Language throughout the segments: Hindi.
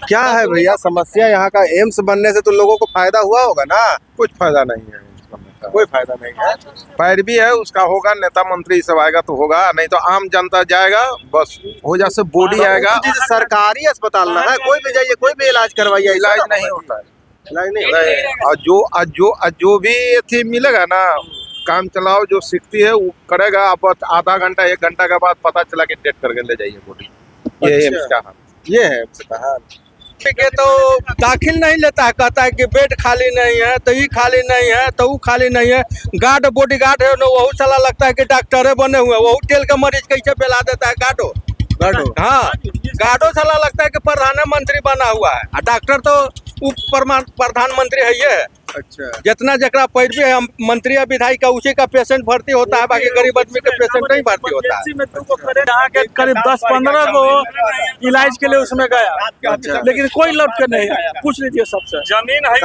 क्या है भैया समस्या यहाँ का? एम्स बनने से तो लोगों को फायदा हुआ होगा ना? कुछ फायदा नहीं है इसका। कोई फायदा नहीं है। पैरवी है उसका, होगा नेता मंत्री सब आएगा तो होगा, नहीं तो आम जनता जाएगा बस हो जा से बॉडी आएगा। जैसे सरकारी अस्पताल ना है, कोई भी जाइए कोई भी इलाज करवाइए, इलाज नहीं होता है। इलाज नहीं। नहीं, और जो भी अथी मिलेगा ना, काम चलाओ जो सीखती है वो करेगा। अब आधा घंटा 1 घंटा के बाद पता चला कि डेट करके ले जाइए बॉडी। ये अच्छा। एम्स का हाल। ये है एम्स का हाल। के तो दाखिल नहीं लेता है, कहता है कि बेड खाली नहीं है, तो ये खाली नहीं है, तो वो खाली नहीं है। गार्ड बॉडी गार्ड है ना, वही साला लगता है कि डॉक्टरे बने हुए, वही टेल के मरीज कैसे फैला देता है गार्डो। हाँ, गार्डो साला लगता है कि प्रधानमंत्री बना हुआ है, और डॉक्टर तो प्रधानमंत्री है ये। अच्छा। जितना जकरा पैरवी है मंत्री या विधायक का उसी का पेशेंट भर्ती होता है, बाकी गरीब आदमी का पेशेंट नहीं भर्ती होता है। यहाँ के करीब 10-15 को इलाज के लिए उसमें गया, लेकिन कोई लौट के नहीं आया। पूछ लीजिए सबसे, जमीन है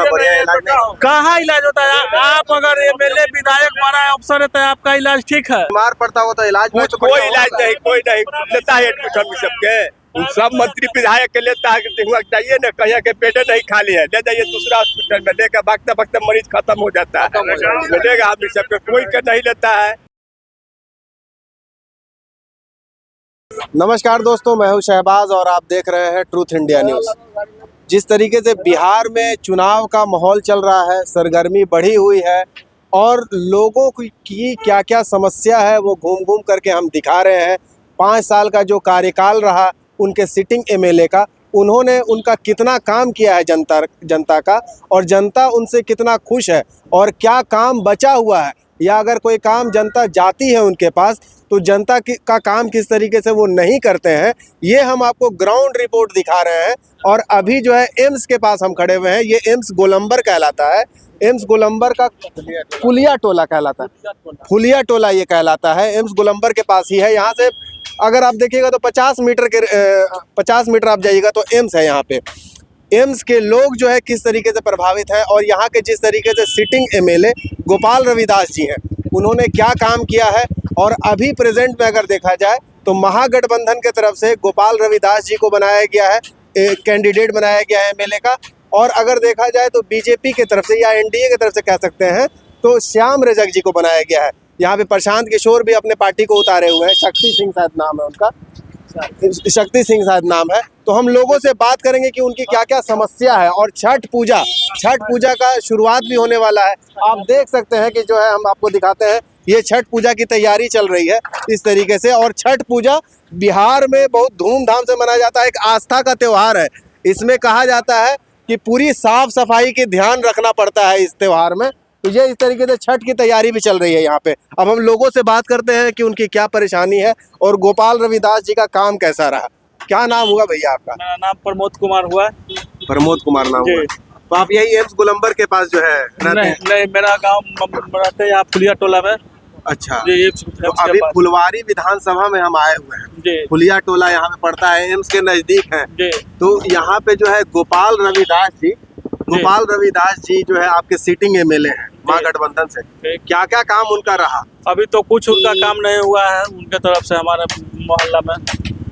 कहाँ इलाज होता है? आप अगर एमएलए विधायक बड़ा अफसर है तो आपका इलाज ठीक है। बीमार पड़ता हो तो इलाज में तो कोई इलाज नहीं, कोई नहीं लेता है एडमिशन में सबके। सब मंत्री विधायक के लेता है, चाहिए ना कहीं के पेट नहीं खाली है, ले जाइए दूसरा हॉस्पिटल में, लेकर भागते भागते मरीज खत्म हो जाता है। मिलेगा आदमी सबके, कोई के नहीं लेता है। नमस्कार दोस्तों, मैं हूं शहबाज और आप देख रहे हैं ट्रूथ इंडिया न्यूज़। जिस तरीके से बिहार में चुनाव का माहौल चल रहा है, सरगर्मी बढ़ी हुई है और लोगों की क्या क्या समस्या है वो घूम घूम करके हम दिखा रहे हैं। 5 साल का जो कार्यकाल रहा उनके सिटिंग एमएलए का, उन्होंने उनका कितना काम किया है जनता का, और जनता उनसे कितना खुश है, और क्या काम बचा हुआ है, या अगर कोई काम जनता जाती है उनके पास तो जनता का काम किस तरीके से वो नहीं करते हैं, ये हम आपको ग्राउंड रिपोर्ट दिखा रहे हैं। और अभी जो है एम्स के पास हम खड़े हुए हैं। ये एम्स गोलंबर कहलाता है। एम्स गोलंबर का फुलिया टोला कहलाता है, फुलिया टोला ये कहलाता है। एम्स गोलंबर के पास ही है। यहाँ से अगर आप देखिएगा तो 50 मीटर आप जाइएगा तो एम्स है। यहाँ पे एम्स के लोग जो है किस तरीके से प्रभावित हैं, और यहाँ के जिस तरीके से सिटिंग एमएलए गोपाल रविदास जी हैं, उन्होंने क्या काम किया है। और अभी प्रेजेंट में अगर देखा जाए तो महागठबंधन के तरफ से गोपाल रविदास जी को बनाया गया है, कैंडिडेट बनाया गया है एमएलए का। और अगर देखा जाए तो बीजेपी की तरफ से या एनडीए की तरफ से कह सकते हैं तो श्याम रजक जी को बनाया गया है। यहाँ पे प्रशांत किशोर भी अपने पार्टी को उतारे हुए हैं। शक्ति सिंह शायद नाम है उनका, शक्ति सिंह शायद नाम है। तो हम लोगों से बात करेंगे कि उनकी क्या क्या समस्या है। और छठ पूजा का शुरुआत भी होने वाला है। आप देख सकते हैं कि जो है हम आपको दिखाते हैं, ये छठ पूजा की तैयारी चल रही है इस तरीके से। और छठ पूजा बिहार में बहुत धूमधाम से मनाया जाता है, एक आस्था का त्यौहार है। इसमें कहा जाता है कि पूरी साफ सफाई की ध्यान रखना पड़ता है इस त्यौहार में। तो ये इस तरीके से छठ की तैयारी भी चल रही है यहाँ पे। अब हम लोगों से बात करते हैं कि उनकी क्या परेशानी है और गोपाल रविदास जी का काम कैसा रहा। क्या नाम हुआ भैया आपका? मेरा नाम प्रमोद कुमार हुआ। प्रमोद कुमार नाम हुआ। तो आप यही एम्स गोलंबर के पास जो है नहीं, मेरा गाँव रहते हैं यहाँ फुलिया टोला में। अच्छा। तो अभी फुलवारी विधानसभा में हम आए हुए हैं। फुलिया टोला यहाँ पे पड़ता है, एम्स के नजदीक है। तो यहाँ पे जो है गोपाल रविदास जी जो है आपके सिटिंग एमएलए हैं महागठबंधन से। क्या क्या काम उनका रहा? अभी तो कुछ उनका काम नहीं हुआ है उनके तरफ से हमारे मोहल्ला में।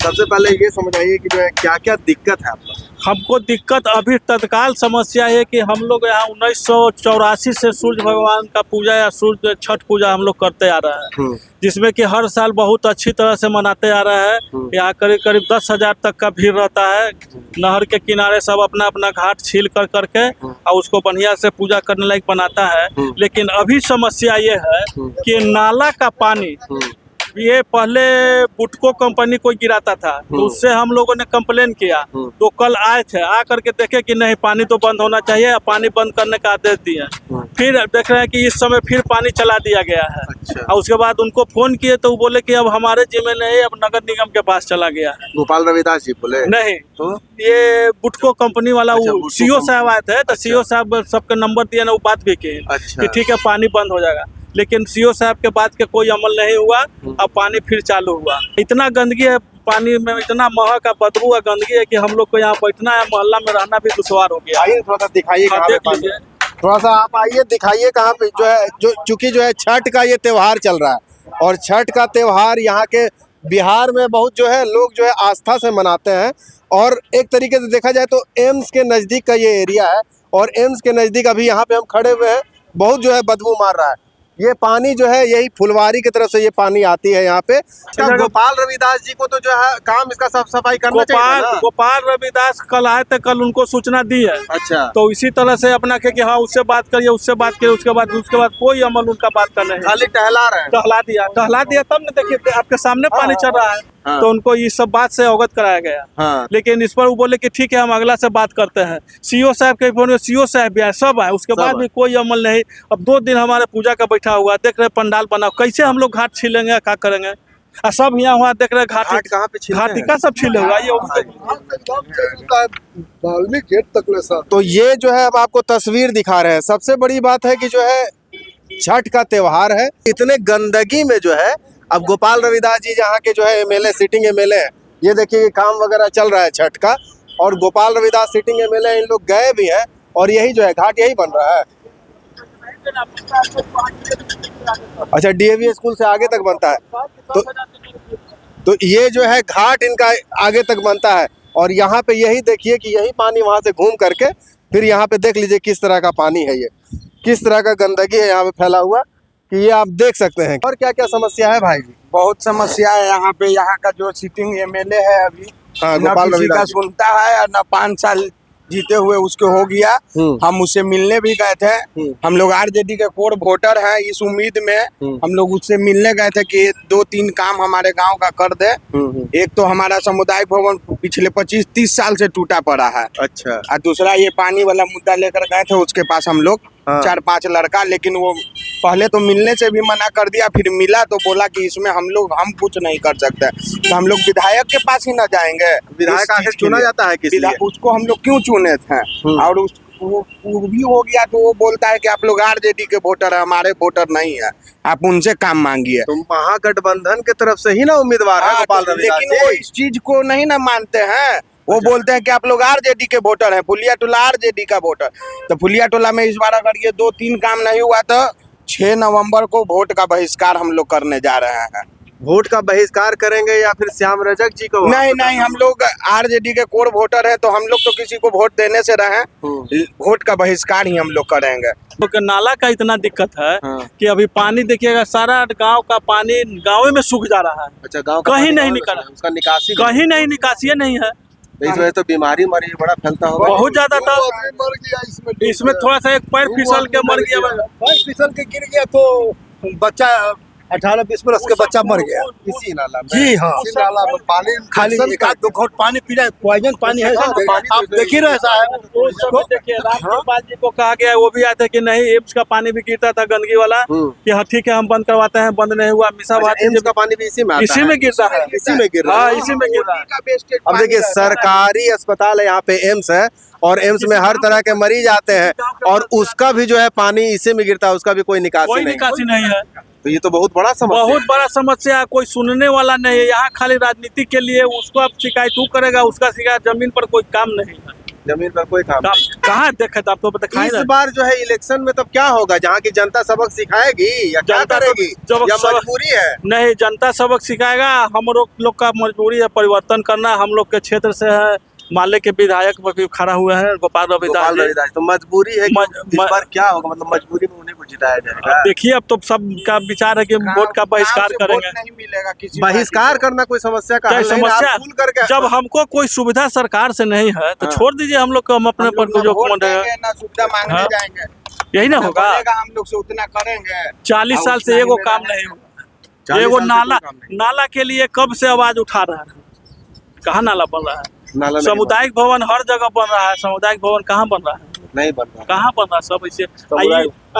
सबसे पहले ये समझाइए कि जो है क्या क्या दिक्कत है आपको? हमको दिक्कत अभी तत्काल समस्या है कि हम लोग यहाँ 1984 से सूर्य भगवान का पूजा या सूर्य छठ पूजा हम लोग करते आ रहे हैं, जिसमें कि हर साल बहुत अच्छी तरह से मनाते आ रहे हैं। यहाँ करीब 10,000 तक का भीड़ रहता है। नहर के किनारे सब अपना अपना घाट छील करके और उसको बढ़िया से पूजा करने लायक बनाता है। लेकिन अभी समस्या ये है कि नाला का पानी ये पहले बुटको कंपनी को गिराता था, तो उससे हम लोगों ने कंप्लेन किया। तो कल आए थे, आ करके देखे कि नहीं पानी तो बंद होना चाहिए, पानी बंद करने का आदेश दिए। फिर देख रहे हैं कि इस समय फिर पानी चला दिया गया है। अच्छा। और उसके बाद उनको फोन किए तो वो बोले कि अब हमारे जिम्मे नहीं, अब नगर निगम के पास चला गया है। गोपाल रविदास जी बोले नहीं, तो ये बुटको कंपनी वाला वो सीओ साहब आए थे, तो सीओ साहब सबके नंबर दिए ना, वो बात भी की कि ठीक है पानी बंद हो जाएगा। लेकिन सीओ साहब के बात के कोई अमल नहीं हुआ। अब पानी फिर चालू हुआ। इतना गंदगी है पानी में, इतना महक बदबू है, गंदगी है कि हम लोग को यहाँ बैठना है, मोहल्ला में रहना भी दुश्वार हो गया। आइए थोड़ा सा दिखाइए, देख लीजिए थोड़ा सा आप आइए दिखाइए कहाँ पे जो है, चूंकि जो है छठ का ये त्यौहार चल रहा है। और छठ का त्यौहार यहाँ के बिहार में बहुत जो है लोग जो है आस्था से मनाते हैं। और एक तरीके से देखा जाए तो एम्स के नज़दीक का ये एरिया है और एम्स के नज़दीक अभी यहाँ पे हम खड़े हुए हैं, बहुत जो है बदबू मार रहा है। ये पानी जो है यही फुलवारी की तरफ से ये पानी आती है यहाँ पे। गोपाल रविदास जी को तो जो है काम इसका साफ सफाई करना चाहिए ना? गोपाल रविदास कल आए थे, कल उनको सूचना दी है। अच्छा, तो इसी तरह से अपना के कि हाँ उससे बात करिए, उससे बात करिए, उसके बाद कोई अमल उनका बात का नहीं है। खाली टहला रहे हैं। टहला दिया तब न, देखिए आपके सामने पानी चल रहा है। हाँ। तो उनको इस सब बात से अवगत कराया गया। हाँ। लेकिन इस पर वो बोले कि ठीक है हम अगला से बात करते हैं। सीओ साहब के फोन में सीओ साहब भी आए, सब आए, उसके बाद भी कोई अमल नहीं। अब 2 दिन हमारे पूजा का बैठा हुआ, देख रहे पंडाल बना, कैसे हम लोग घाट छीलेंगे, क्या करेंगे? और सब यहाँ वहाँ देख रहे घाट कहाँ पे छीलते हैं? घाटी का सब छीले हुआ। तो ये जो है हम आपको तस्वीर दिखा रहे हैं। सबसे बड़ी बात है कि जो है छठ का त्योहार है, इतने गंदगी में जो है अब गोपाल रविदास जी जहाँ के जो है एमएलए, सिटिंग एमएलए है, ये देखिए काम वगैरह चल रहा है छठ का, और गोपाल रविदास सिटिंग एमएलए इन लोग गए भी हैं और यही जो है घाट यही बन रहा है। अच्छा, डीएवी स्कूल से आगे तक बनता है, तो ये जो है घाट इनका आगे तक बनता है और यहाँ पे यही देखिए कि यही पानी वहाँ से घूम करके फिर यहाँ पे देख लीजिए किस तरह का पानी है, ये किस तरह का गंदगी है यहाँ पे फैला हुआ कि ये आप देख सकते हैं। और क्या क्या समस्या है भाई जी? बहुत समस्या है यहाँ पे। यहाँ का जो सिटिंग एमएलए है अभी हाँ, ना गोपाल किसी का रविदास सुनता है और ना 5 साल जीते हुए उसके हो गया। हम उससे मिलने भी गए थे। हम लोग आरजेडी के कोर वोटर हैं, इस उम्मीद में हम लोग उससे मिलने गए थे कि 2-3 काम हमारे गांव का कर दे। एक तो हमारा सामुदायिक भवन पिछले 25-30 साल से टूटा पड़ा है। अच्छा, और दूसरा ये पानी वाला मुद्दा लेकर गए थे उसके पास हम लोग, 4-5 लड़का, लेकिन वो पहले तो मिलने से भी मना कर दिया, फिर मिला तो बोला कि इसमें हम कुछ नहीं कर सकते। तो हम लोग विधायक के पास ही ना जाएंगे? विधायक आखिर चुना जाता है किस लिए? उसको हम लोग क्यों चुने थे? और वो भी हो गया तो वो बोलता है कि आप लोग आरजेडी के वोटर है, हमारे वोटर नहीं है, आप उनसे काम मांगिए। तुम महागठबंधन के तरफ से ही ना उम्मीदवार है गोपाल रविदास जी। लेकिन वो इस चीज को नहीं ना मानते हैं। वो बोलते हैं कि आप लोग आरजेडी के वोटर हैं, फुलिया टोला आरजेडी का वोटर। तो फुलिया टोला में इस बार अगर ये 2-3 काम नहीं हुआ तो 6 नवंबर को वोट का बहिष्कार हम लोग करने जा रहे हैं। वोट का बहिष्कार करेंगे या फिर श्याम रजक जी को? नहीं, हम लोग आरजेडी के कोर वोटर है तो हम लोग तो किसी को वोट देने से रहे, वोट का बहिष्कार ही हम लोग करेंगे। तो नाला का इतना दिक्कत है कि अभी पानी देखिएगा, सारा गांव का पानी गाँव में सूख जा रहा है। अच्छा, गाँव कहीं नहीं निकला, उसका निकासी कहीं नहीं, निकासी नहीं है। इस वजह तो बीमारी बड़ा फैलता होगा। बहुत ज्यादा था। इसमें थोड़ा सा एक पैर फिसल के मर गया, पैर फिसल के गिर गया तो बच्चा 18-20 बरस के बच्चा मर गया इसी नाला में। जी हाँ, इसी नाला में पानी खाली 1-2 घोट पानी पी रहा है, पॉइजन पानी है। आप देख ही रहे साहब, देखिए राजपाल जी को कहा गया, वो भी आए थे कि नहीं एम्स का पानी भी गिरता था गंदगी वाला, कि हाँ ठीक है हम बंद करवाते हैं, बंद नहीं हुआ। मिसा एम्स का पानी भी इसी में इसी में गिरता है, इसी में गिर रहा है। इसी में गिर रहा है। अब देखिए सरकारी अस्पताल है यहाँ पे, एम्स है, और एम्स में हर तरह के मरीज आते हैं और उसका भी जो है पानी इसी में गिरता है, उसका भी कोई निकासी नहीं है। तो ये तो बहुत बड़ा समस्या, बहुत बड़ा समस्या है। कोई सुनने वाला नहीं है यहाँ, खाली राजनीति के लिए उसको आप शिकायत तू करेगा, उसका शिकायत, जमीन पर कोई काम नहीं है। जमीन पर कोई काम कहाँ देखे तो आप तो बताइए। इस बार जो है इलेक्शन में तब क्या होगा? जहाँ की जनता सबक सिखाएगी या क्या करेगी, या मजबूरी है? नहीं, जनता सबक सिखाएगा। हम लोग का मजबूरी है परिवर्तन करना। हम लोग के क्षेत्र से है, माले के विधायक भी खड़ा हुए हैं गोपाल रविदास। तो मजबूरी है। इस बार क्या होगा, मतलब मजबूरी में उन्हें को जिताया जाएगा? देखिए अब तो सबका विचार है कि वोट का बहिष्कार करेंगे। नहीं मिलेगा किसी बहिष्कार करना कोई समस्या का हल नहीं है। आप भूल करके जब हमको कोई सुविधा सरकार से नहीं है तो छोड़ दीजिए हम लोग को, हम अपने पर जो ना सुविधा मांगने जाएंगे, यही ना होगा। हम लोग से उतना करेंगे। 40 साल से एगो काम नहीं हुआ। एगो नाला के लिए कब से आवाज उठा रहा है, कहाँ नाला बन रहा है? सामुदायिक भवन हर जगह बन रहा है, सामुदायिक भवन कहाँ बन रहा है? नहीं बन रहा, कहाँ बन रहा? सब ऐसे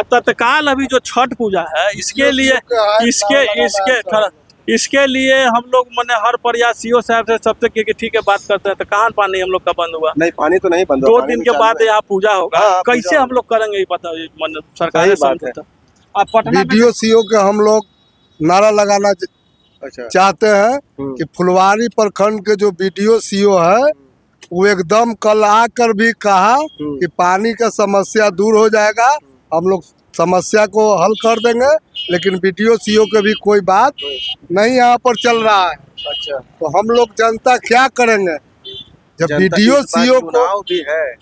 तत्काल अभी जो छठ पूजा है इसके लिए इसके लिए हम लोग मैंने हर प्रयास सीओ साहब से सबसे किया कि ठीक है बात करते हैं, तो कहाँ पानी हम लोग का बंद हुआ? नहीं, पानी तो नहीं बंद। 2 दिन के बाद यहाँ पूजा होगा, कैसे हम लोग करेंगे ये पता सरकार पटना वीडियो सीओ के हम लोग नारा लगाना चाहते हैं कि फुलवारी प्रखंड के जो वीडियो सीओ है वो एकदम कल आकर भी कहा कि पानी का समस्या दूर हो जाएगा, हम लोग समस्या को हल कर देंगे, लेकिन वीडियो सीओ के भी कोई बात नहीं यहाँ पर चल रहा है। अच्छा, तो हम लोग जनता क्या करेंगे? जब जनता- वीडियो इस बार सीओ को चुनाव भी है,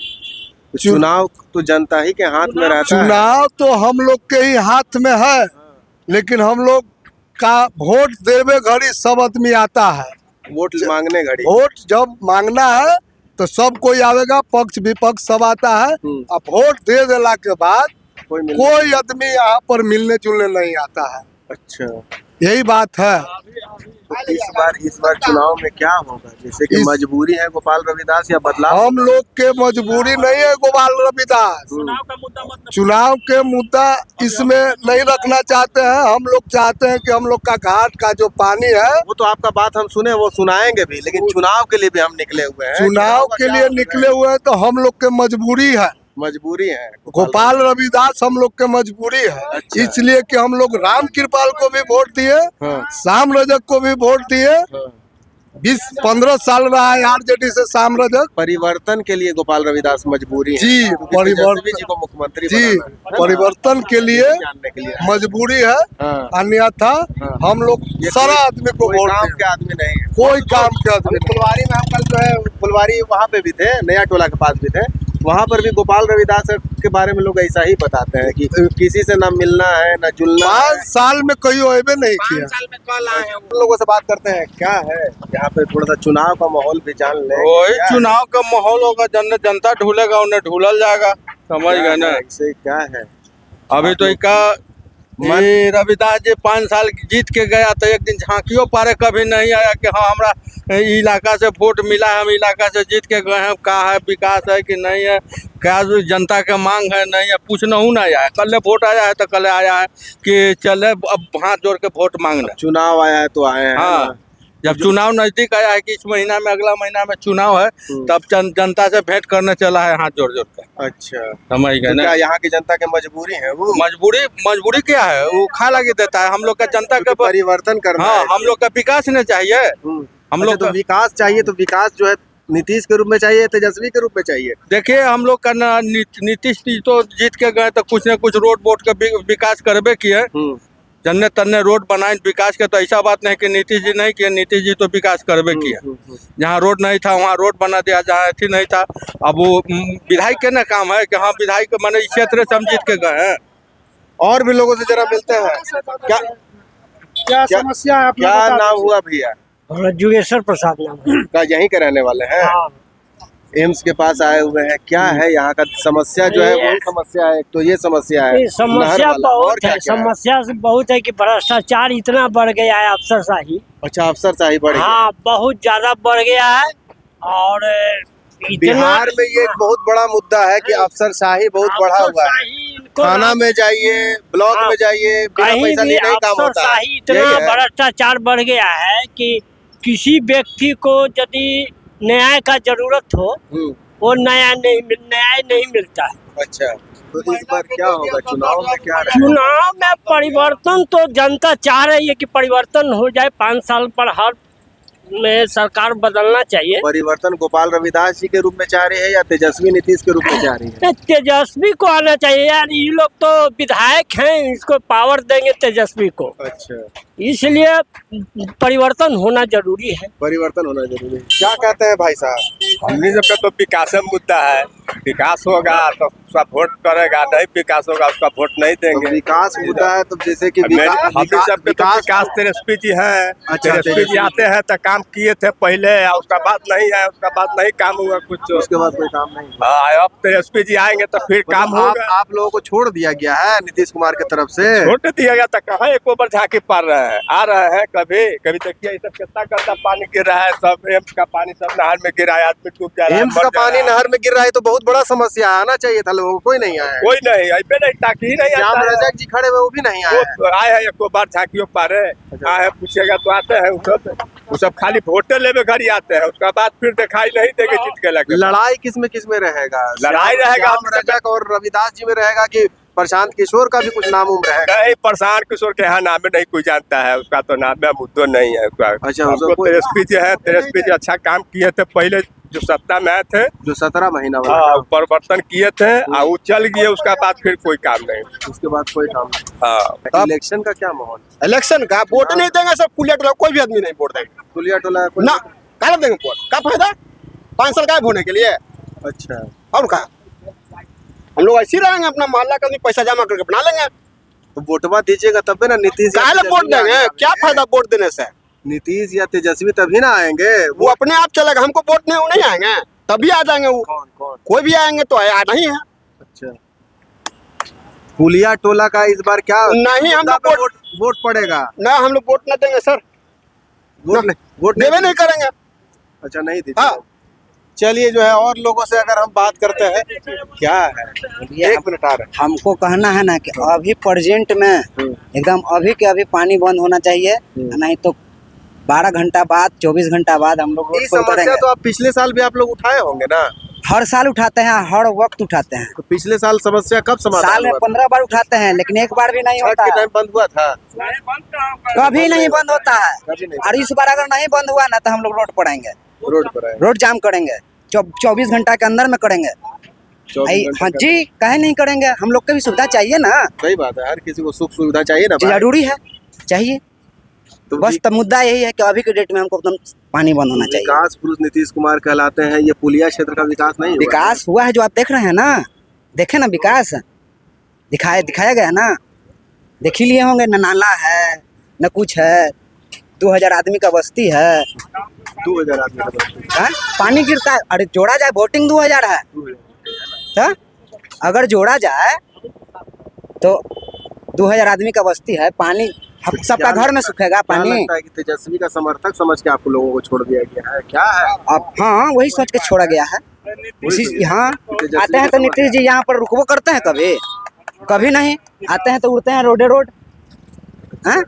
तो चुनाव तो जनता ही के हाथ में रहता है। चुनाव तो हम लोग के ही हाथ में है, लेकिन हम लोग का वोट देवे घड़ी सब आदमी आता है। वोट मांगने घड़ी वोट जब मांगना है तो सब कोई आवेगा, पक्ष विपक्ष सब आता है। अब वोट दे देला के बाद कोई आदमी यहाँ पर मिलने जुलने नहीं आता है। अच्छा, यही बात है। तो इस बार चुनाव में क्या होगा? जैसे कि मजबूरी है गोपाल रविदास या बदलाव? हम लोग के मजबूरी नहीं है गोपाल रविदास, चुनाव के मुद्दा इसमें नहीं रखना चाहते हैं। हम लोग चाहते हैं कि हम लोग का घाट का जो पानी है, वो तो आपका बात हम सुने, वो सुनाएंगे भी, लेकिन चुनाव के लिए भी हम निकले हुए हैं। चुनाव के लिए निकले हुए हैं तो हम लोग के मजबूरी है, मजबूरी है। गोपाल रविदास हम लोग के मजबूरी है। अच्छा। इसलिए कि हम लोग राम कृपाल को भी वोट दिए, हाँ। शाम रजक को भी वोट दिए। 20-15 साल रहा है आरजेडी से शाम रजक। परिवर्तन के लिए गोपाल रविदास मजबूरी है। जी, क्योंकि परिवर्तन तेजस्वी जी को मुख्यमंत्री जी, बनाना है। परिवर्तन के लिए जानने के लिए मजबूरी है, हाँ। अन्यथा हम लोग ये सारा कोई- आदमी को कोई वोट काम देंगे। के आदमी नहीं है। कोई काम के आदमी नहीं। फुलवारी में हम कल जो है, फुलवारी वहाँ पे भी थे, नया टोला के पास भी थे, वहाँ पर भी गोपाल रविदास के बारे में लोग ऐसा ही बताते हैं कि किसी से ना मिलना है ना जुलना है। 5 साल में कोई होबे नहीं किया। उन लोगों से बात करते हैं, क्या है यहाँ पे, थोड़ा सा चुनाव का माहौल भी जान ले। वही चुनाव का माहौल होगा, जनता ढूलेगा उन्हें ढूलल जाएगा, समझ गए ना। ऐसे क्या है? अभी तो इका ये रविदास जी 5 साल जीत के गया तो एक दिन झांकियों पारे कभी नहीं आया कि हाँ हमरा इलाका से वोट मिला है, हम इलाका से जीत के गए हैं, क्या है विकास है कि नहीं है, क्या जनता के मांग है नहीं है, पूछना हूँ ना आया है। कल वोट आया है तो कल आया है कि चले अब हाथ जोड़ के वोट मांगना। चुनाव आया है तो आए हैं। हाँ, जब चुनाव नजदीक आया है कि इस महीना में अगला महीना में चुनाव है, तब जनता से भेंट करने चला है हाथ जोड़ जोड़ के। अच्छा, समझ गए तो ना। क्या यहाँ की जनता की मजबूरी है वो? मजबूरी क्या है, वो खा लगे देता है। हम लोग का जनता का परिवर्तन करना हाँ, है। हम लोग का विकास नहीं चाहिए। हम लोग तो विकास चाहिए, तो विकास जो है नीतीश के रूप में चाहिए, तेजस्वी के रूप में चाहिए? देखिए हम लोग का ना नीतीश जी तो जीत के गए तो कुछ न कुछ रोड बोर्ड का विकास करबे किए, जन्ने तन्ने रोड बनाए विकास के। तो ऐसा बात नहीं कि नीतीश जी नहीं किए, नीतीश जी तो विकास करबे किए। जहाँ रोड नहीं था वहाँ रोड बना दिया, जहाँ अथी नहीं था। अब वो विधायक के ना काम है कि हाँ विधायक मैंने इस क्षेत्र से हम जीत के गए हैं। और भी लोगों से जरा मिलते हैं। क्या समस्या है? क्या नाम हुआ भैया? जुगेश्वर प्रसाद नाम है। क्या यहीं के रहने वाले हैं? हाँ। एम्स के पास आए हुए हैं, क्या है यहाँ का समस्या जो है? वही समस्या है, एक तो ये समस्या है, ये समस्या नहर वाला। और बहुत क्या है, क्या है? समस्या बहुत है कि भ्रष्टाचार इतना बढ़ गया है, अफसरशाही। अच्छा, अफसरशाही बढ़ गई। हाँ, बहुत ज्यादा बढ़ गया है। और इतना बिहार में ये एक बहुत बड़ा मुद्दा है कि अफसरशाही बहुत बढ़ा हुआ है। अफसरशाही इनको थाना में जाइए, ब्लॉक हाँ, में जाइए, बिना कहीं पैसा भी लिए नहीं काम होता अफसरशाही है। इतना यही है। भ्रष्टाचार बढ़ गया है कि किसी व्यक्ति को यदि न्याय का जरूरत हो, वो न्याय नहीं मिलता है। अच्छा, तो इस बार क्या होगा चुनाव में? क्या रहेगा? चुनाव में परिवर्तन तो जनता चाह रही है कि परिवर्तन हो जाए। 5 साल पर हर में सरकार बदलना चाहिए। परिवर्तन गोपाल रविदास जी के रूप में चाह रही है या तेजस्वी नीतीश के रूप में चाह रही है? नहीं, तेजस्वी को आना चाहिए यार, ये लोग तो विधायक हैं, इसको पावर देंगे तेजस्वी को। अच्छा, इसलिए परिवर्तन होना जरूरी है। परिवर्तन होना जरूरी है। क्या कहते हैं भाई साहब? हमने सबका तो विकास मुद्दा है। विकास होगा तो उसका वोट करेगा, नहीं विकास होगा उसका वोट नहीं तो देंगे। विकास मुद्दा है, तो जैसे कि हम सबके तो विकास तेजस्वी जी हैं। अच्छा, तेजस्वी जी आते हैं तो काम किए थे पहले, उसका बाद नहीं है, उसका बाद नहीं काम हुआ कुछ। उसके बाद कोई काम नहीं। हाँ, अब तेजस्वी जी आएंगे तो फिर काम मतलब होगा। आप लोगों को छोड़ दिया गया है नीतीश कुमार की तरफ से? छोड़ दिया गया तो कहाँ एक ऊपर झांकी पड़ रहे हैं, आ रहे हैं कभी देखिए ये सब कितना गंदा पानी गिर रहा है, सब एम्स का पानी सब नहर में गिरा है, आदमी डूब जा रहा है। एम्स का पानी नहर में गिर रहा है तो बहुत बड़ा समस्या है, आना चाहिए था लोगों को, कोई नहीं आया है। कोई नहीं अबे नहीं, ताकि ही नहीं श्याम आता है। रजक जी खड़े हुए, वो भी नहीं आए हैं। वो आए हैं एक बार झांकियों पारे आए हैं, पूछेगा तो आते हैं। वो सब खाली वोटे लेवे घड़ी आते हैं, उसका बाद फिर दिखाई नहीं देंगे जीत के लगे। लड़ाई किस में रहेगा? लड़ाई रहेगा श्याम रजक और रविदास जी में रहेगा कि प्रशांत किशोर का भी कुछ नाम उम रहेगा? नहीं, प्रशांत किशोर के यहाँ नाम नहीं कोई जानता है, उसका तो नाम है मुद्दो नहीं है उसका। अच्छा, हमको तेजस्वी जी है, तेजस्वी जी अच्छा काम किए थे पहले जो सत्ता में आए थे, जो 17 महीना वाला हाँ परिवर्तन किए थे और वो चल गए, उसका बाद फिर कोई काम नहीं। उसके बाद कोई काम नहीं। हाँ, इलेक्शन का क्या माहौल? इलेक्शन का वोट नहीं देंगे, सब पुलिया टोला कोई भी आदमी नहीं वोट देंगे पुलिया टोला ना। काहे देंगे वोट? का फायदा? 5 साल गायब होने के लिए। अच्छा, और क्या, हम लोग ऐसे ही रहेंगे, अपना मोहल्ला का भी पैसा जमा करके बना लेंगे। तो वोटवा दीजिएगा तब ना नीतीश या काहे ला वोट तेजस्वी देंगे, आएंगे क्या आपके। फायदा वोट देने से? नीतीश या तेजस्वी तभी ना आएंगे। वो अपने आप चलेगा, हमको वोट नहीं, वो नहीं आएंगे, तभी आ जाएंगे वो। कौन कौन? कोई भी आएंगे तो आना ही है। अच्छा, पुलिया टोला का इस बार क्या नहीं, हम मुद्दा लोग पे वोट पड़ेगा। ना, हम लोग वोट न देंगे सर, वोट देवे नहीं करेंगे। अच्छा, नहीं दीजिए। हाँ। चलिए जो है और लोगों से अगर हम बात करते हैं, क्या है, एक मिनट आ रहे हैं। हमको कहना है ना कि अभी प्रेजेंट में एकदम अभी के अभी पानी बंद होना चाहिए, नहीं तो 12 घंटा बाद 24 घंटा बाद हम लोग रोड ये पर समस्या उतरेंगे। तो आप पिछले साल भी आप लोग उठाए होंगे ना। हर साल उठाते हैं, हर वक्त उठाते हैं। तो पिछले साल समस्या कब समाधान साल में हुआ था? 15 बार उठाते हैं, लेकिन एक बार भी नहीं छठ होता के है। टाइम बंद हुआ था। कभी नहीं बंद होता है। कभी नहीं। और इस बार अगर नहीं बंद हुआ ना तो हम लोग रोड पर आएंगे, रोड पर आए रोड जाम करेंगे, 24 घंटा के अंदर में करेंगे। 24 घंटे हाँ का- जी, काहे नहीं करेंगे, हम लोग को भी सुविधा चाहिए ना, सही बात है, हर किसी को सुख सुविधा चाहिए ना भाई। जरूरी है, चाहिए। तो बस तो मुद्दा यही है कि अभी के डेट में हमको एकदम पानी बंद होना चाहिए। विकास पुरुष नीतीश कुमार कहलाते हैं, ये पुलिया क्षेत्र का विकास नहीं हुआ। विकास हुआ है जो आप देख रहे हैं ना, देखे ना विकास दिखाया गया है ना, देख ही लिए होंगे, न नाला है न कुछ है, 2000 आदमी का बस्ती है। 2000 आदमी का बस्ती। हाँ? पानी गिरता है, अरे जोड़ा जाए वोटिंग 2000 है तो अगर जोड़ा जाए तो 2000 आदमी का बस्ती है, पानी सबका घर में सूखेगा क्या पानी। लगता है कि तेजस्वी का समर्थक समझ के आप लोगों को छोड़ दिया गया है, क्या है? अब हाँ, वही सोच के छोड़ा गया है। इसी यहाँ आते हैं तो नीतीश जी यहाँ पर रुकवो करते हैं, कभी कभी नहीं आते हैं तो उड़ते हैं रोडे रोड। हाँ,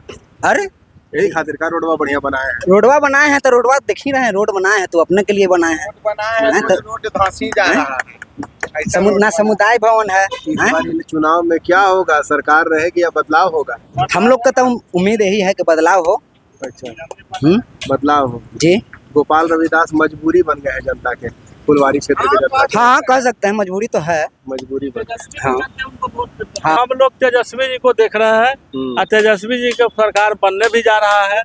अरे यही खातिर का रोडवा बढ़िया बनाया है। रोडवा बनाए हैं तो रोडवा देख ही रहे हैं, रोड बनाए हैं तो अपने के लिए बनाए हैं। हैं तो रोड धंसी जा रहा है। ना समुदाय भवन है। इस हैं? बार इन चुनाव में क्या होगा, सरकार रहेगी या बदलाव होगा? हम लोग का तो उम्मीद यही है कि बदलाव हो। अच्छा, बदलाव हो। जी गोपाल रविदास मजबूरी बन गए हैं जनता के, फुलवारी क्षेत्र के जनता की हाँ, कह सकते हैं, मजबूरी तो है। मजबूरी बन गई। हाँ। हम लोग तेजस्वी जी को देख रहे हैं और तेजस्वी जी का सरकार बनने भी जा रहा है।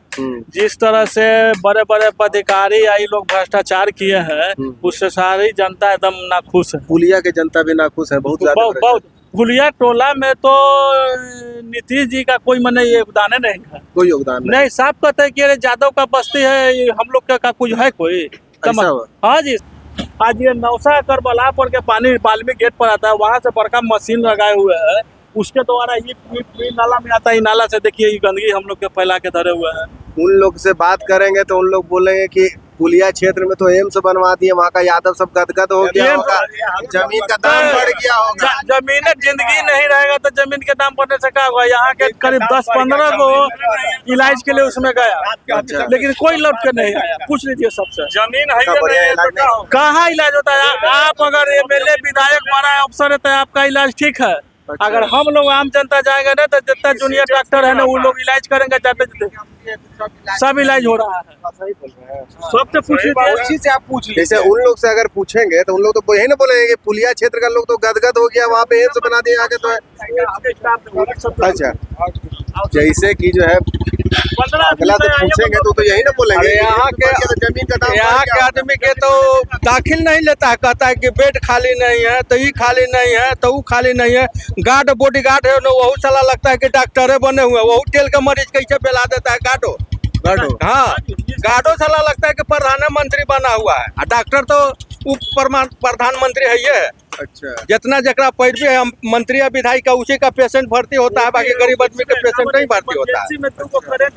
जिस तरह से बड़े बड़े पदाधिकारी या ये लोग भ्रष्टाचार किए हैं, उससे सारी जनता एकदम नाखुश है। पुलिया के जनता भी नाखुश है, बहुत ज्यादा बहुत पुलिया टोला में तो नीतीश जी का कोई मने योगदान नहीं है। कोई योगदान नहीं। नहीं, साफ कहते हैं कि अरे यादव का बस्ती है, ये हम लोग का कुछ है कोई ऐसा हुआ? हाँ जी, आज ये नौसा कर बलापुर के पानी बाल्मी गेट पर आता है, वहाँ से बड़का मशीन लगाए हुए है, उसके द्वारा ये नाला में आता है। नाला से देखिए ये गंदगी हम लोग के फैला के धरे हुए हैं। उन लोग से बात करेंगे तो उन लोग बोलेंगे कि पुलिया क्षेत्र में तो एम्स बनवा दिए, वहाँ का यादव सब गदगद हो गया होगा, जमीन का दाम बढ़ गया होगा। जमीन जिंदगी नहीं रहेगा तो जमीन के दाम बढ़ने से क्या होगा? यहाँ के करीब 10-15 को इलाज के लिए उसमें गया, लेकिन कोई लौट के नहीं आया। पूछ लीजिए सबसे, जमीन है का बढ़िया इलाज नहीं। कहाँ इलाज होता है? आप अगर एमएलए विधायक बड़ा अफसर है तो आपका इलाज ठीक है। अगर हम लोग आम जनता जाएंगे ना तो जितना जूनियर डॉक्टर है ना वो लोग इलाज करेंगे, जाते सब इलाज हो रहा है। सबसे पूछिए, से आप पूछ लीजिए। जैसे उन लोग से अगर पूछेंगे तो उन लोग तो यही ना बोलेंगे कि पुलिया क्षेत्र का लोग तो गदगद हो गया, वहाँ पे एम्स बना दिया आगे तो है। अच्छा, जैसे कि जो है अगला तो पूछेंगे तो यही ना बोलेंगे यहाँ के जमीन का दाम यहाँ के आदमी के तो दाखिल नहीं लेता है, कहता है कि बेड खाली नहीं है, तो ये खाली नहीं है, तो वो खाली नहीं है। गार्ड बॉडी गार्ड है ना, वही साला लगता है कि डॉक्टर बने हुए, वही तेल का मरीज कैसे बेला देता है गार्डो। हाँ, गार्डो साला लगता है कि प्रधानमंत्री बना हुआ है, और डॉक्टर तो उप प्रधानमंत्री है ये। अच्छा, जितना जकरा पैरवी है मंत्री या विधायक का उसी का पेशेंट भर्ती होता है, बाकी गरीब आदमी का पेशेंट नहीं भर्ती होता है।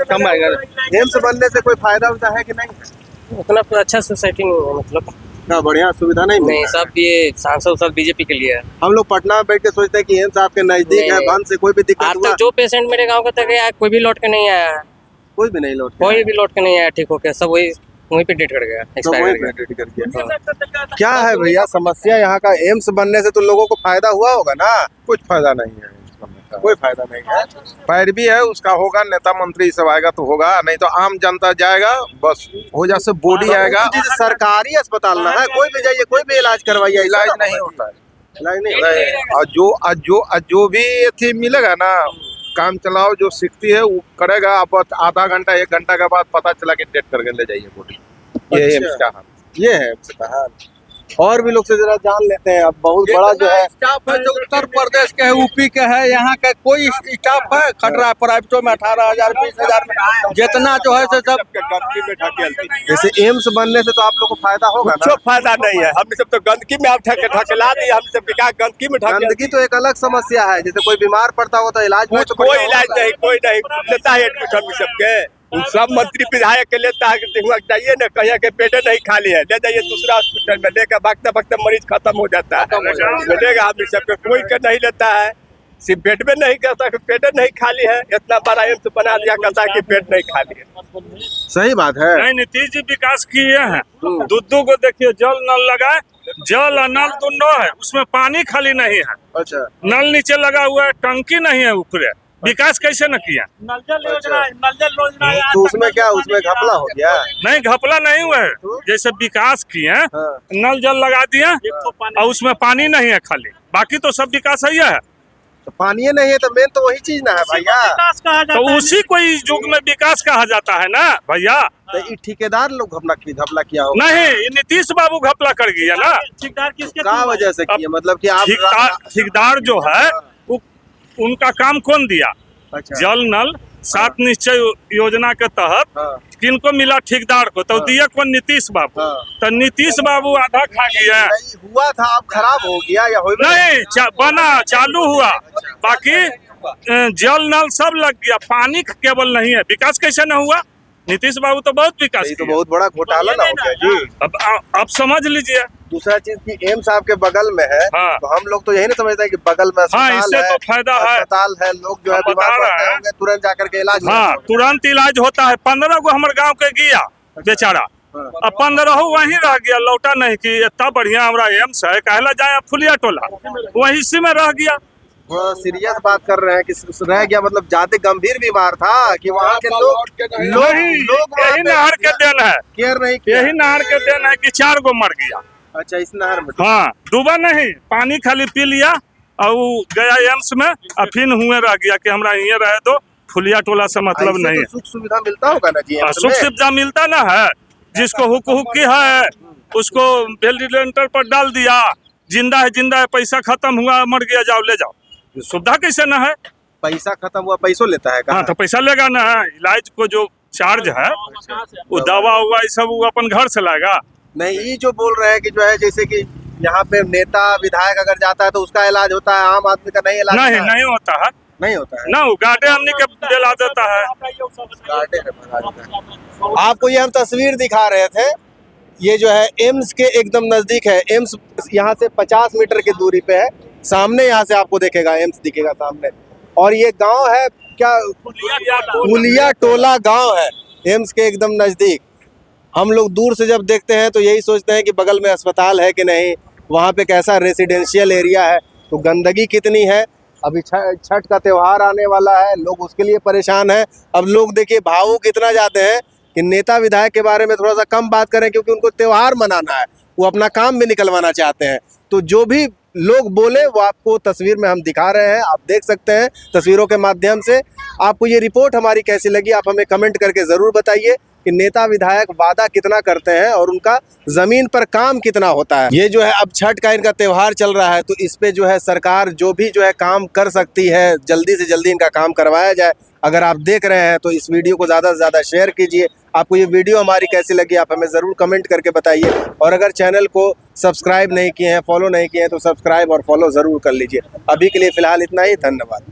समझ गए? एम्स बनने से कोई फायदा होता है कि नहीं? उतना अच्छा सोसाइटी नहीं है, मतलब ना बढ़िया सुविधा नहीं नहीं, मिलता है। सब ये सांसद सब बीजेपी के लिए है। हम लोग पटना में बैठ के सोचते हैं कि एम्स आपके नजदीक है, नहीं। बंद से कोई भी दिक्कत आज हुआ तक जो पेशेंट मेरे गांव का तक है, कोई भी लौट के नहीं आया है, कोई भी नहीं लौट कोई भी लौट के नहीं आया ठीक होके, सब वहीं पे डेट कर गया, तो एक्सपायर वही कर गया। क्रेडिट करके। क्या है भैया समस्या यहाँ का? एम्स बनने से तो लोगों को फायदा हुआ होगा ना? कुछ फायदा नहीं है इसका। कोई फायदा नहीं है। पैरवी है उसका, होगा नेता मंत्री सब आएगा तो होगा, नहीं तो आम जनता जाएगा बस हो जैसे बॉडी आएगा। जैसे सरकारी अस्पताल ना है, कोई भी जाइए कोई भी इलाज करवाइए, इलाज नहीं होता है। इलाज नहीं होता है। नहीं, और जो भी अथी मिलेगा ना, काम चलाओ जो सीखती है वो करेगा। अब आधा घंटा 1 घंटा के बाद पता चला कि डेट करके ले जाइए बॉडी, ये अच्छा। एम्स का हाल। ये है अस्पताल। और भी लोग से जरा जान लेते हैं। अब बहुत बड़ा जो है स्टाफ है जो उत्तर प्रदेश के है, यूपी के है, यहाँ का कोई स्टाफ है खट रहा है प्राइवेटों में 18,000 20,000 में, जितना जो है से सब गंदगी में ढकेलती है। जैसे एम्स बनने से तो आप लोग को फायदा होगा ना? कुछ फायदा नहीं है, हम सब तो गंदगी में आप ढकेला दी, हम सब क्या गंदगी में गंदगी तो एक अलग समस्या है। जैसे कोई बीमार पड़ता हो तो इलाज में तो कोई बढ़िया इलाज होता है। नहीं, कोई नहीं लेता है एडमिशन में सबके। उन सब मंत्री विधायक के लेता है कि हुआ चाहिए ना, कहीं के पेटे नहीं खाली है, ले जाइए दूसरा हॉस्पिटल में, लेकर भागते भागते मरीज खत्म हो जाता है। मिलेगा हम सबके कोई के नहीं लेता है, सिर्फ पेट में नहीं कहता कि पेट नहीं खाली है, इतना बड़ा एम्स बना दिया कहता है कि पेट नहीं खाली है। सही बात है। नहीं, नीतीश जी विकास किए हैं। दुद्धू को देखिए, जल नल लगाए, जल और नल दोनों है, उसमें पानी खाली नहीं है। अच्छा, नल नीचे लगा हुआ है, टंकी नहीं है ऊपर। विकास कैसे न किया? नल जल योजना तो उसमें क्या, उसमें घपला हो गया? नहीं, घपला नहीं हुआ है। जैसे विकास किए, हाँ। नल जल लगा दिए और उसमें पानी नहीं है खाली, बाकी तो सब विकास है। तो पानी नहीं है तो मेन तो वही चीज ना है भैया। विकास कहा जाता तो है। उसी को इस युग में विकास कहा जाता है ना भैया। तो ये ठेकेदार लोग घपला किया होगा। नहीं, ये नीतीश बाबू घपला कर गया ना। ठेकेदार किसके क्या वजह से किए? मतलब कि आप ठेकेदार जो है उनका काम कौन दिया? अच्छा। जल नल 7 निश्चय योजना के तहत हाँ। किनको मिला? ठेकेदार को। तो दिया कौन? नीतीश बाबू। हाँ। तो नीतीश बाबू आधा खा गया। नहीं हुआ था, अब खराब हो गया या हो नहीं, बना चालू हुआ, बाकी जल नल सब लग गया, पानी केवल नहीं है। विकास कैसे न हुआ? नीतीश बाबू तो बहुत विकास ये तो किया। बहुत बड़ा घोटाला ना हो गया जी। अब समझ लीजिए। दूसरा चीज की एम्स आपके बगल में है, हाँ। तो हम लोग तो यही नहीं समझते हैं कि बगल में अस्पताल इससे है, तो फायदा है। अस्पताल है, लोग जो है अब बीमार बता रहा पड़ते है। होंगे तुरंत जाकर के इलाज हाँ, तुरंत इलाज होता है। 15 गो हमारे गांव के गया बेचारा, अब 15 वहीं रह गया, लौटा नहीं कि इतना बढ़िया हमारा एम्स है, कहला जाए फुलिया टोला, वही इसी में रह गया। थोड़ा सीरियस बात कर रहे हैं कि रह गया, मतलब ज्यादा गंभीर बीमार था कि वहाँ के लोग यही नहर के देन है, केयर नहीं किया। यही नहर के देन है कि 4 गो मर गया। अच्छा, इस नहर में हाँ, डूबा नहीं, पानी खाली पी लिया और वो गया एम्स में, और फिर हुए रह गया कि हमरा यहीं रहे दो, फुलिया टोला से मतलब ऐसे नहीं है। तो सुख सुविधा मिलता होगा ना जी एम्स सुख में? सुविधा मिलता ना है, जिसको हुक की है उसको वेंटिलेटर पर डाल दिया, जिंदा है, पैसा खत्म हुआ, मर गया, जाओ ले जाओ। सुविधा कैसे ना है? पैसा खत्म हुआ, पैसों लेता है हाँ, कहाँ? तो पैसा लेगा ना। इलाज को जो चार्ज है, वो दवा हुआ ये सब वो अपन घर से लाएगा। नहीं, ये जो बोल रहे हैं कि जो है जैसे कि यहाँ पे नेता विधायक अगर जाता है तो उसका इलाज होता है, आम आदमी का नहीं इलाज नहीं, होता है? नहीं होता है नहीं होता है। ना, वो गार्डे हमने के दिला देता है। गार्डे में भगा देता है। आपको ये हम तस्वीर दिखा रहे थे, ये जो है एम्स के एकदम नजदीक है। एम्स यहाँ से 50 मीटर की दूरी पे है। सामने यहाँ से आपको देखेगा, एम्स दिखेगा सामने। और ये गांव है क्या, फुलिया टोला गांव है, एम्स के एकदम नजदीक। हम लोग दूर से जब देखते हैं तो यही सोचते हैं कि बगल में अस्पताल है कि नहीं, वहाँ पे कैसा रेसिडेंशियल एरिया है, तो गंदगी कितनी है। अभी छठ का त्यौहार आने वाला है, लोग उसके लिए परेशान हैं। अब लोग देखिए भावुक इतना जाते हैं कि नेता विधायक के बारे में थोड़ा सा कम बात करें, क्योंकि उनको त्यौहार मनाना है, वो अपना काम भी निकलवाना चाहते हैं। तो जो भी लोग बोले वो आपको तस्वीर में हम दिखा रहे हैं, आप देख सकते हैं तस्वीरों के माध्यम से। आपको ये रिपोर्ट हमारी कैसी लगी, आप हमें कमेंट करके ज़रूर बताइए कि नेता विधायक वादा कितना करते हैं और उनका जमीन पर काम कितना होता है। ये जो है अब छठ का इनका त्यौहार चल रहा है, तो इस पे जो है सरकार जो भी जो है काम कर सकती है, जल्दी से जल्दी इनका काम करवाया जाए। अगर आप देख रहे हैं तो इस वीडियो को ज़्यादा से ज़्यादा शेयर कीजिए। आपको ये वीडियो हमारी कैसी लगी आप हमें ज़रूर कमेंट करके बताइए। और अगर चैनल को सब्सक्राइब नहीं किए हैं, फॉलो नहीं किए हैं, तो सब्सक्राइब और फॉलो ज़रूर कर लीजिए। अभी के लिए फ़िलहाल इतना ही, धन्यवाद।